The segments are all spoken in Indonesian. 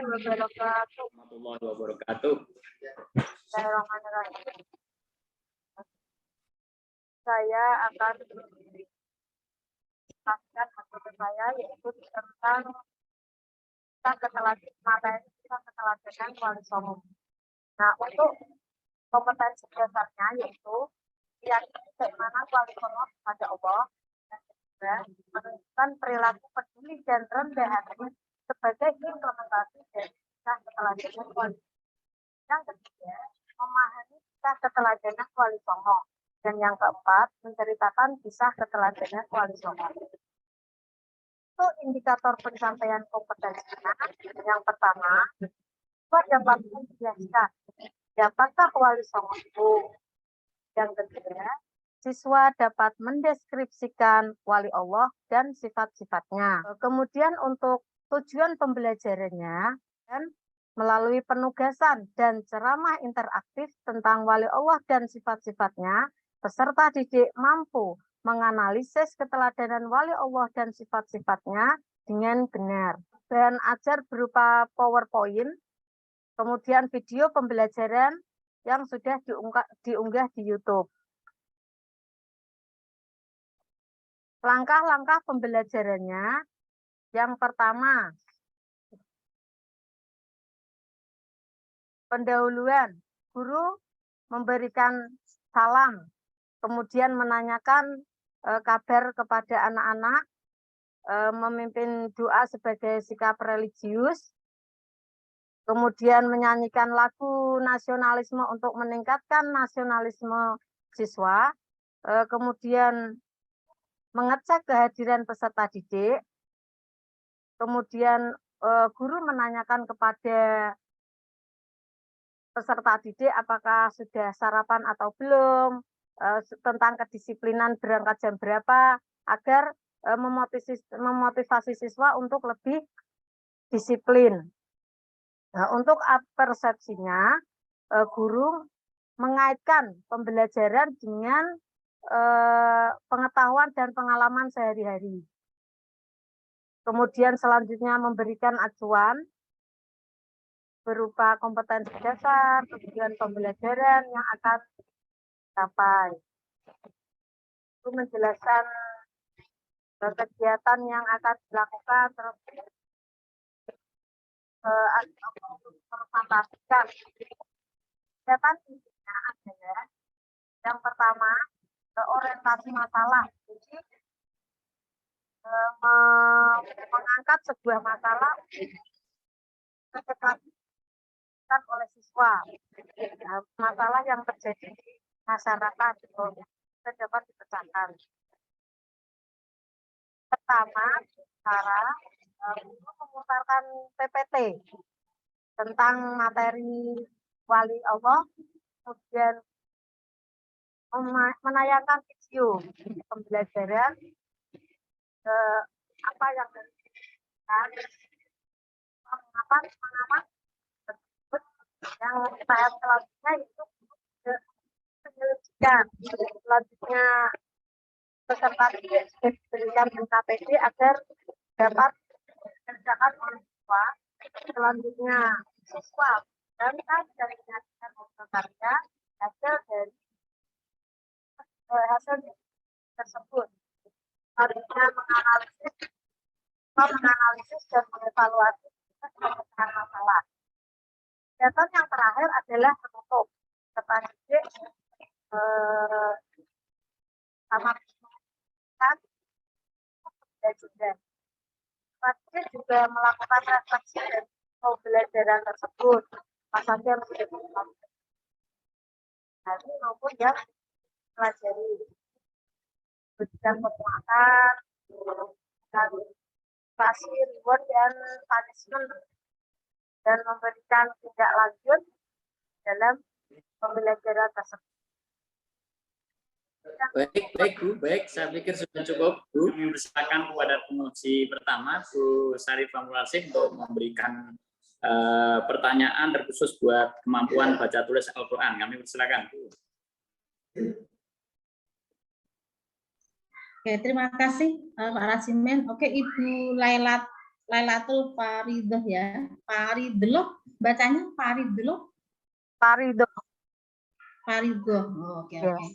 warahmatullahi wabarakatuh. Warahmatullahi wabarakatuh. Bismillahirrahmanirrahim. Saya akan menjelaskan materi saya yaitu tentang ketelatenan wali songo. Nah, untuk kompetensi dasarnya yaitu meyakini bagaimana wali songo kepada Allah dan juga menunjukkan perilaku peduli dan rendah hati sebagai implementasi dari kisah ketelatenan wali. Yang ketiga, memahami kisah ketelatenan wali songo. Dan yang keempat, menceritakan kisah ketelatenan wali songo. Itu indikator pencapaian kompetensinya. Yang pertama, siswa dapat menjelaskan siapakah wali songo itu. Yang kedua, siswa dapat mendeskripsikan wali Allah dan sifat-sifatnya. Kemudian untuk tujuan pembelajarannya dan melalui penugasan dan ceramah interaktif tentang wali Allah dan sifat-sifatnya, peserta didik mampu menganalisis keteladanan wali Allah dan sifat-sifatnya dengan benar. Dan ajar berupa PowerPoint, kemudian video pembelajaran yang sudah diunggah di YouTube. Langkah-langkah pembelajarannya, yang pertama, pendahuluan. Guru memberikan salam, kemudian menanyakan kabar kepada anak-anak, memimpin doa sebagai sikap religius, kemudian menyanyikan lagu nasionalisme untuk meningkatkan nasionalisme siswa, kemudian mengecek kehadiran peserta didik, kemudian guru menanyakan kepada peserta didik apakah sudah sarapan atau belum, tentang kedisiplinan berangkat jam berapa, agar memotivasi siswa untuk lebih disiplin. Nah, untuk persepsinya, guru mengaitkan pembelajaran dengan pengetahuan dan pengalaman sehari-hari. Kemudian selanjutnya memberikan acuan berupa kompetensi dasar, kemudian pembelajaran yang akan dicapai. Itu menjelaskan kegiatan yang akan dilakukan, terus memfantasikan. Kegiatan intinya adalah yang pertama, orientasi masalah. Jadi mengangkat sebuah masalah oleh siswa, masalah yang terjadi di masyarakat bisa dapat dipecahkan. Pertama, cara memutarkan PPT tentang materi wali Allah, kemudian menayangkan video pembelajaran apa yang mengamat yang tahap selanjutnya itu penyelidikan. Selanjutnya peserta didik diberikan NKPD agar dapat dikerjakan oleh siswa. Selanjutnya siswa dan dari menyajikan karya hasil dari hasil tersebut. Selanjutnya menganalisis dan mengevaluasi pemecahan masalah. Kegiatan yang terakhir adalah penutup. Peserta didik sama dan juga melakukan refleksi dari pembelajaran tersebut. Pasal yang sudah dilakukan maupun yang pelajari. Berikan penguatan, kasih reward dan punishment, dan memberikan tindak lanjut dalam pembelajaran tersebut. Baik Bu, baik. Saya pikir sudah cukup Bu. Silakan kepada penguji pertama, Bu Syarifah Mularsih, untuk memberikan pertanyaan terkhusus buat kemampuan baca tulis Al-Quran. Kami persilakan Bu. Oke, terima kasih Pak Rasimen. Oke, Ibu Lailat Lailatul Faridah ya. Faridah, bacanya Faridah. Parido. Faridah. Oh, oke, Ya. oke.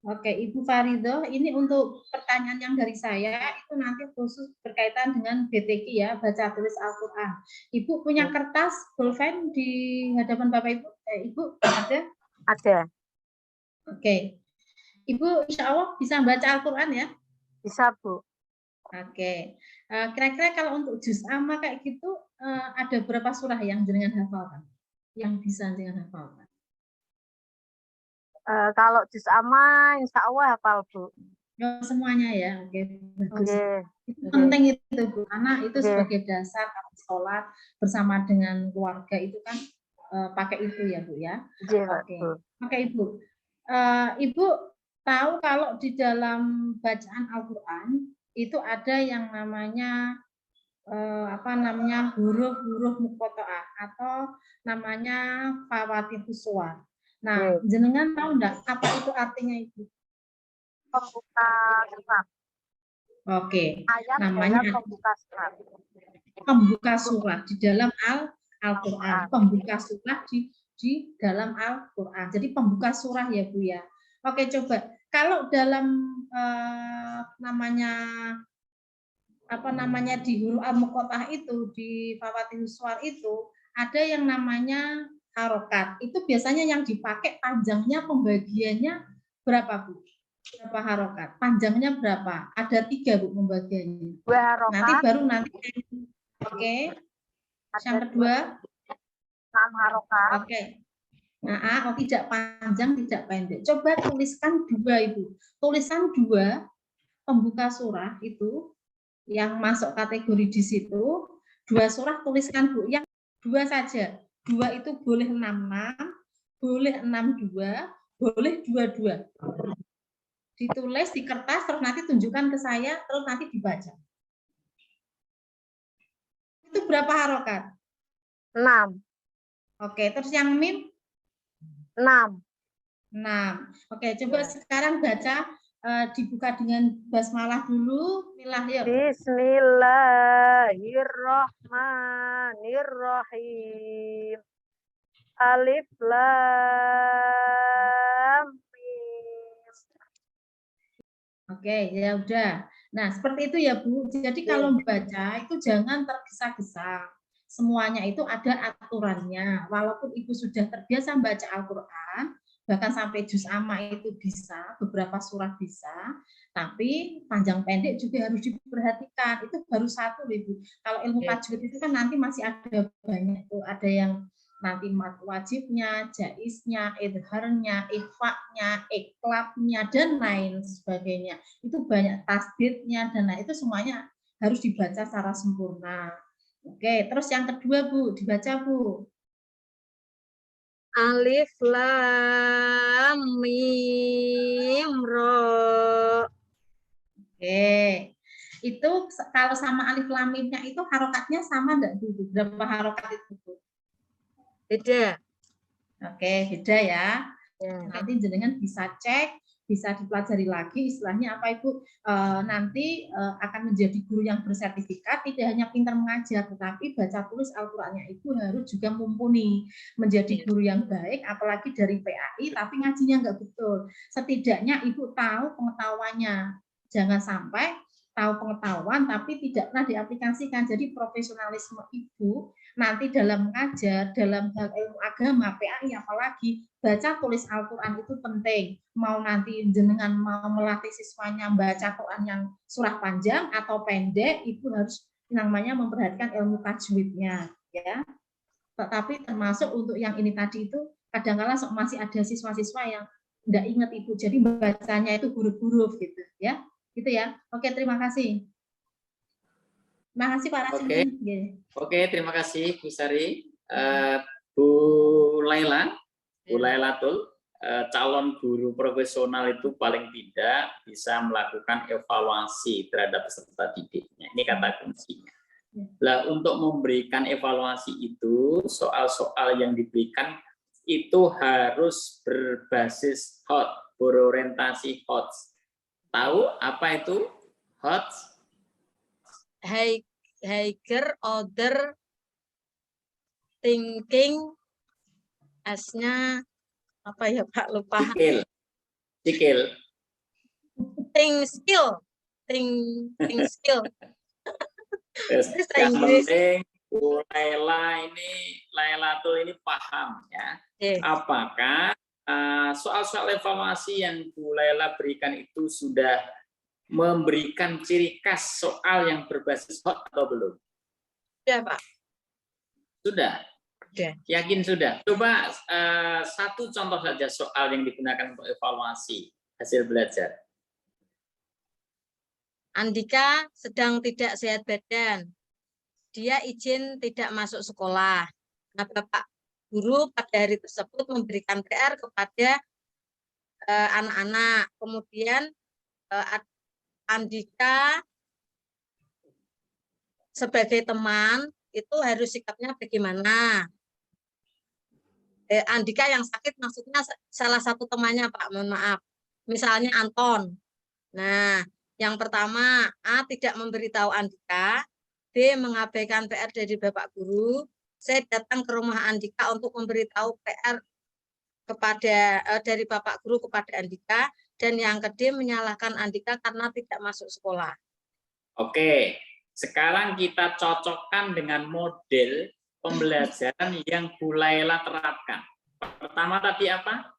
Oke, Ibu Faridah, ini untuk pertanyaan yang dari saya itu nanti khusus berkaitan dengan BTQ ya, baca tulis Al-Quran. Ibu punya kertas pulpen di hadapan Bapak Ibu? Ibu ada? Ada. Oke. Ibu insya Allah bisa baca Al-Quran ya? Bisa, Bu. Oke. Kira-kira kalau untuk juz amma kayak gitu, ada berapa surah yang jenengan hafalkan? Yang bisa jenengan hafalkan? Kalau juz amma, insya Allah hafal, Bu. Oh, semuanya ya, oke, bagus. Oke. Itu penting itu, Bu, karena itu Oke. sebagai dasar kalau sholat bersama dengan keluarga itu kan pakai itu ya, Bu ya. Oke, Oke, Bu. oke Ibu. Ibu tahu kalau di dalam bacaan Al-Quran itu ada yang namanya huruf-huruf muqatta'ah atau namanya fawatihus suwar. Nah, jenengan tahu enggak apa itu artinya itu? Pembuka surat. Oke, Ayat namanya dalam pembuka surat. pembuka surat di dalam Al-Quran. Pembuka surat di dalam Al-Quran. Jadi pembuka surah ya Bu ya. Oke, coba kalau dalam di huruf al-muqatta'ah itu di fawatihus suwar itu ada yang namanya harokat. Itu biasanya yang dipakai panjangnya pembagiannya berapa Bu? Berapa harokat? Panjangnya berapa? Ada 3 Bu pembagiannya. 2 harokat. Nanti baru nanti. Oke. Yang kedua 6 harokat. Oke. Nah, tidak panjang, tidak pendek. Coba tuliskan 2 Ibu. Tulisan 2 pembuka surah itu yang masuk kategori di situ. 2 surah tuliskan Bu. Yang 2 saja. 2 itu boleh 66, boleh 62, boleh 22. Ditulis di kertas, terus nanti tunjukkan ke saya, terus nanti dibaca. Itu berapa harokat? 6. Oke, terus yang mim? 6. 6. Oke, coba sekarang baca, dibuka dengan basmalah dulu. Bismillahirrahmanirrahim. Alif lam mim. Oke, ya udah. Nah, seperti itu ya, Bu. Jadi kalau baca itu jangan tergesa-gesa. Semuanya itu ada aturannya. Walaupun Ibu sudah terbiasa baca Al-Quran, bahkan sampai juz amma itu bisa, beberapa surah bisa, tapi panjang pendek juga harus diperhatikan. Itu baru satu, Ibu. Kalau ilmu tajwid itu kan nanti masih ada banyak tuh, ada yang nanti mat wajibnya, jaiznya, idharnya, ikhfa'nya, iklabnya, dan lain sebagainya. Itu banyak tasdidnya, dan itu semuanya harus dibaca secara sempurna. Oke, terus yang kedua Bu, dibaca Bu. Alif lam mim ro. Oke, itu kalau sama alif lam mimnya itu harokatnya sama enggak Bu? Berapa harokat itu Bu? Beda. Oke, beda ya. Nanti jenengan bisa cek, bisa dipelajari lagi istilahnya apa Ibu, nanti akan menjadi guru yang bersertifikat, tidak hanya pintar mengajar, tetapi baca tulis Al-Qur'annya Ibu harus juga mumpuni, menjadi guru yang baik, apalagi dari PAI, tapi ngajinya nggak betul. Setidaknya Ibu tahu pengetahuannya, jangan sampai tahu pengetahuan tapi tidak pernah diaplikasikan. Jadi profesionalisme Ibu nanti dalam mengajar, dalam hal ilmu agama, PAI apalagi, baca tulis Al-Quran itu penting. Mau nanti jenengan mau melatih siswanya baca Quran yang surah panjang atau pendek, Ibu harus namanya memperhatikan ilmu tajwidnya, ya. Tetapi termasuk untuk yang ini tadi itu, kadang-kadang masih ada siswa-siswa yang tidak ingat Ibu, jadi bacanya itu huruf-huruf gitu, ya. Gitu ya. Oke, terima kasih. Terima kasih Pak Rasim. Oke, terima kasih Bu Sari. Bu Laila, Bu Lailatul, calon guru profesional itu paling tidak bisa melakukan evaluasi terhadap peserta didiknya. Ini kata kuncinya. Nah, untuk memberikan evaluasi itu, soal-soal yang diberikan itu harus berbasis HOT, berorientasi HOT. Tahu apa itu HOT? High higher order thinking, S-nya apa ya Pak, lupa. Sikil. Think skill. Think skill. Yes. Bahasa Yang Inggris. penting Bu Lailatul ini paham ya. Oke. Apakah soal-soal evaluasi yang Bu Laila berikan itu sudah memberikan ciri khas soal yang berbasis hot atau belum? Ya Pak. Sudah. Sudah. Yakin sudah. Coba satu contoh saja soal yang digunakan untuk evaluasi hasil belajar. Andika sedang tidak sehat badan. Dia izin tidak masuk sekolah. Nah, Bapak guru pada hari tersebut memberikan PR kepada anak-anak. Kemudian Andika sebagai teman itu harus sikapnya bagaimana? Andika yang sakit maksudnya salah satu temannya Pak, mohon maaf. Misalnya Anton. Nah, yang pertama, A tidak memberitahu Andika, B mengabaikan PR dari Bapak Guru, C datang ke rumah Andika untuk memberitahu PR kepada dari Bapak Guru kepada Andika, dan yang D menyalahkan Andika karena tidak masuk sekolah. Oke, sekarang kita cocokkan dengan model pembelajaran yang Bu Laila terapkan. Pertama tadi apa?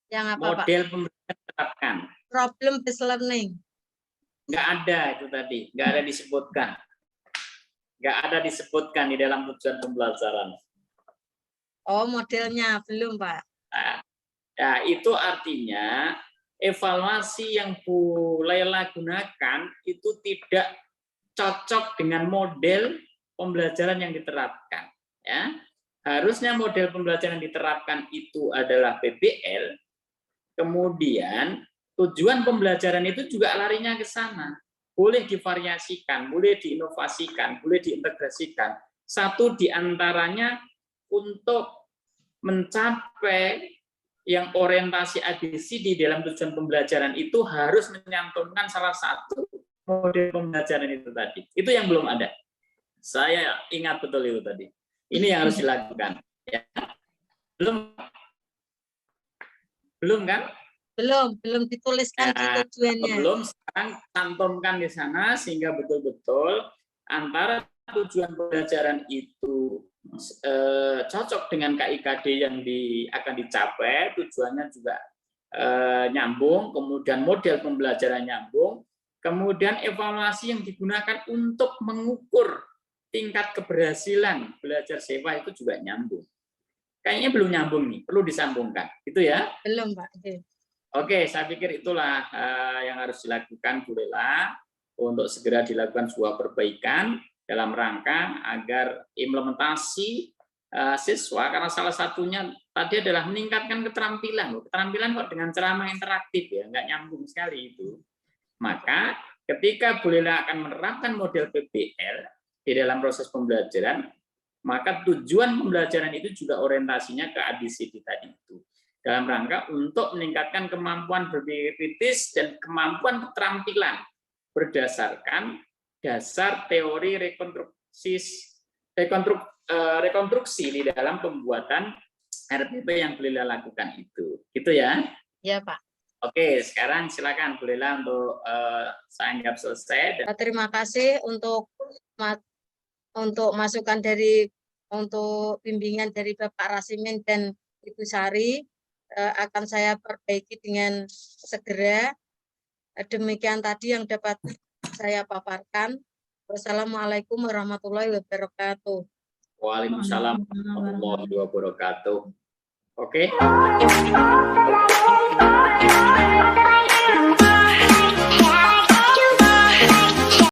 Yang apa Model Pak? pembelajaran terapkan. Problem based learning. Nggak ada itu tadi, nggak ada disebutkan. Nggak ada disebutkan di dalam tujuan pembelajaran. Oh, modelnya belum Pak. Nah, ya, itu artinya evaluasi yang Bu Laila gunakan itu tidak cocok dengan model pembelajaran yang diterapkan. Ya, harusnya model pembelajaran yang diterapkan itu adalah PBL. Kemudian tujuan pembelajaran itu juga larinya ke sana. Boleh divariasikan, boleh diinovasikan, boleh diintegrasikan. Satu di antaranya untuk mencapai yang orientasi ABCD di dalam tujuan pembelajaran itu harus menyantumkan salah satu model pembelajaran itu tadi. Itu yang belum ada. Saya ingat betul itu tadi. Ini yang harus dilakukan. Ya. Belum kan? Belum dituliskan di tujuannya. Belum, sekarang cantumkan di sana sehingga betul-betul antara tujuan pembelajaran itu cocok dengan KIKD yang akan dicapai, tujuannya juga nyambung, kemudian model pembelajaran nyambung, kemudian evaluasi yang digunakan untuk mengukur tingkat keberhasilan belajar sewa itu juga nyambung. Kayaknya belum nyambung nih, perlu disambungkan, gitu ya? Belum Pak. Oke, saya pikir itulah yang harus dilakukan Bu Laila untuk segera dilakukan sebuah perbaikan dalam rangka agar implementasi siswa, karena salah satunya tadi adalah meningkatkan keterampilan. Keterampilan kok dengan ceramah interaktif ya, nggak nyambung sekali itu. Maka ketika Bu Laila akan menerapkan model PBL di dalam proses pembelajaran, maka tujuan pembelajaran itu juga orientasinya ke ABCD tadi itu. Dalam rangka untuk meningkatkan kemampuan berpikir kritis dan kemampuan keterampilan berdasarkan dasar teori rekonstruksi di dalam pembuatan RPP yang Bu Laila lakukan itu. Gitu ya? Ya Pak. Oke, sekarang silakan Bu Laila untuk saya anggap selesai. Terima kasih untuk masukan untuk bimbingan dari Bapak Rasimin dan Ibu Sari. Akan saya perbaiki dengan segera. Demikian tadi yang dapat saya paparkan. Wassalamualaikum warahmatullahi wabarakatuh. Waalaikumsalam warahmatullahi wabarakatuh. Oke.